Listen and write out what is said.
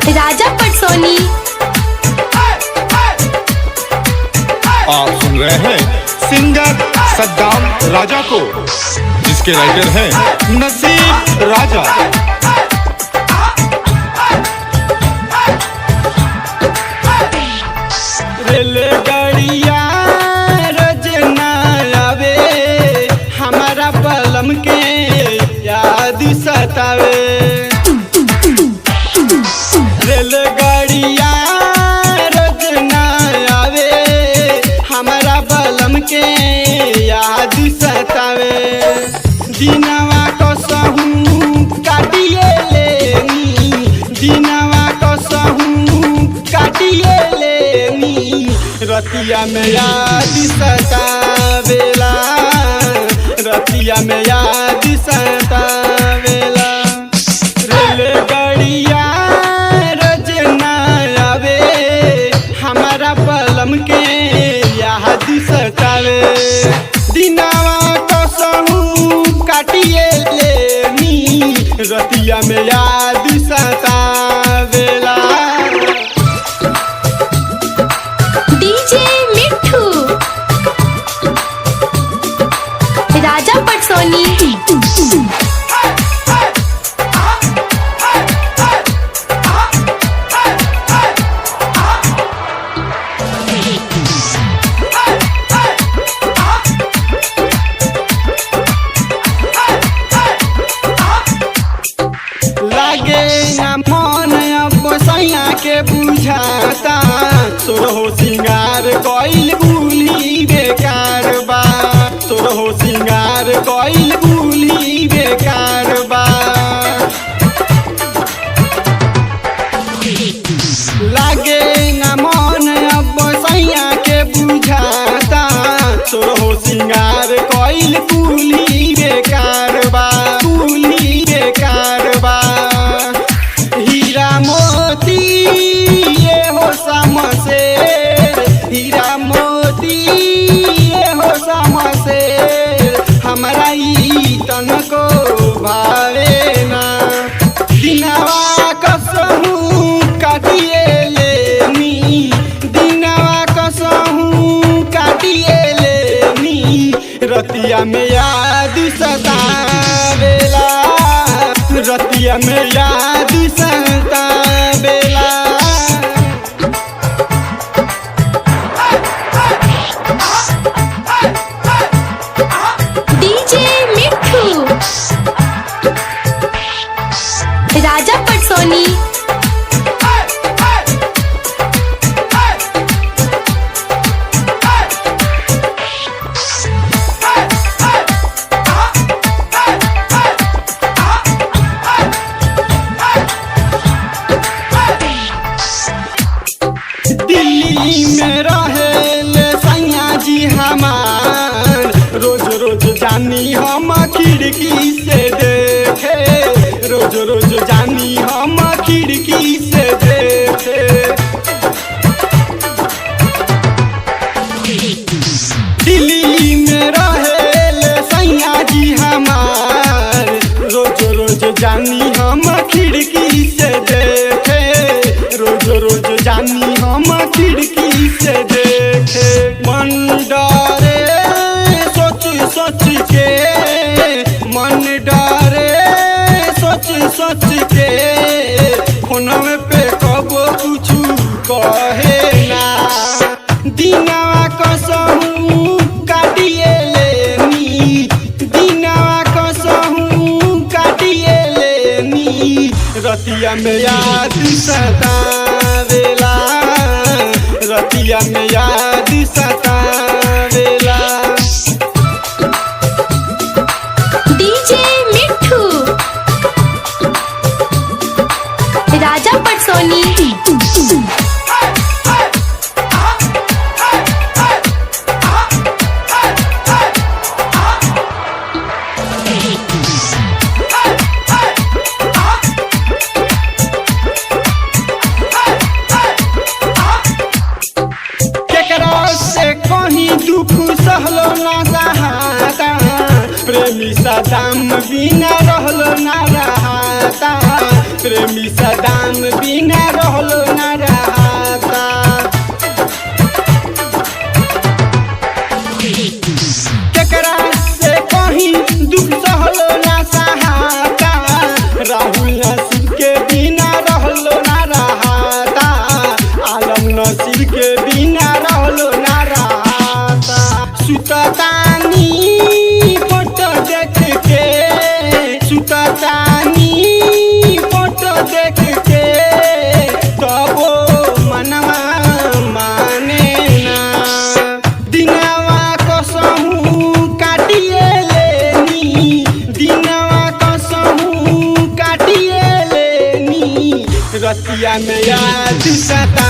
राजा पटसोनी। आप सुन रहे हैं सिंगर सद्दाम राजा को, जिसके राइटर हैं नसीब राजा। रेलगाड़िया रोज ना आवे, हमारा पलम के याद सतावे। रेलगाड़िया रोज ना आवे, हमारा पलम के याद सतावे। दिनवा कसहूँ काटिए लेनी, दिनवा कसहूँ काटिए लेनी, रतिया में याद सतावेला, रतिया में याद सतावेला। रेलगाड़िया रोज ना आवे, हमारा पलम के याद सतावे। दिनवा कसहूँ काटिए लेनी, रतिया में याद सतावेला। डीजे मिट्ठू राजा पटसोनी। लागे ना मन अब सैया के बुझाता, सोरहो सिंगार कइल भूली बेकार बा, सोरहो सिंगार कइल भूली बेकार बा। लागे ना मन अब सैया के बुझाता, सोरहो सिंगार कइल भूली बेकार बा, भूली बेकार बा। हीरा मोती ये हो समसे, हीरा मोती ये हो समसे, हमारा ई तनको भावे ना। दिनवा कसहूँ काटिए लेनी, दिनवा कसहूँ काटिए लेनी, रतिया में याद सतावेला, रतिया में याद सतावेला। डीजे मिट्ठू राजा पटसोनी। दिल्ली में रहेल सैया जी हमार, रोज रोज जानी हम खिड़की से देखे, रोज रोज जानी हम खिड़की से देखे। दिल्ली में रहेल सैया जी हमार, रोज रोज जानी हम खिड़की से देखे, रोज रोज जानी हम खिड़की से देखे। मन डरे सोच सोच के, मन डरे सोच सोच के, फोनवे पे कबो कुछ कहे ना। दिनवा कसहूँ काटिए लेनी, दिनवा कसहूँ काटिए लेनी, रतिया में याद सतावेला, रतिया में याद सतावेला। डीजे मिट्ठू राजा पटसोनी। केकरा से कहीं दुख सहलो ना सहाता, प्रेमी सदाम बिना रहलो ना रहाता, प्रेमी सदाम बिना रहलो ना रहता। केकरा से कहीं दुख सहलो ना सहाता, राहुल नसीब के बिना रहलो ना रहता, आलम नसीब के बिना रहलो ना रहता। सुततानी फोटो देख के, सुततानी फोटो देख के, तबो मनवा माने ना। दिनवा कसहू काटिए लेनी, दिनवा कसहू काटिए लेनी, रतिया में याद सता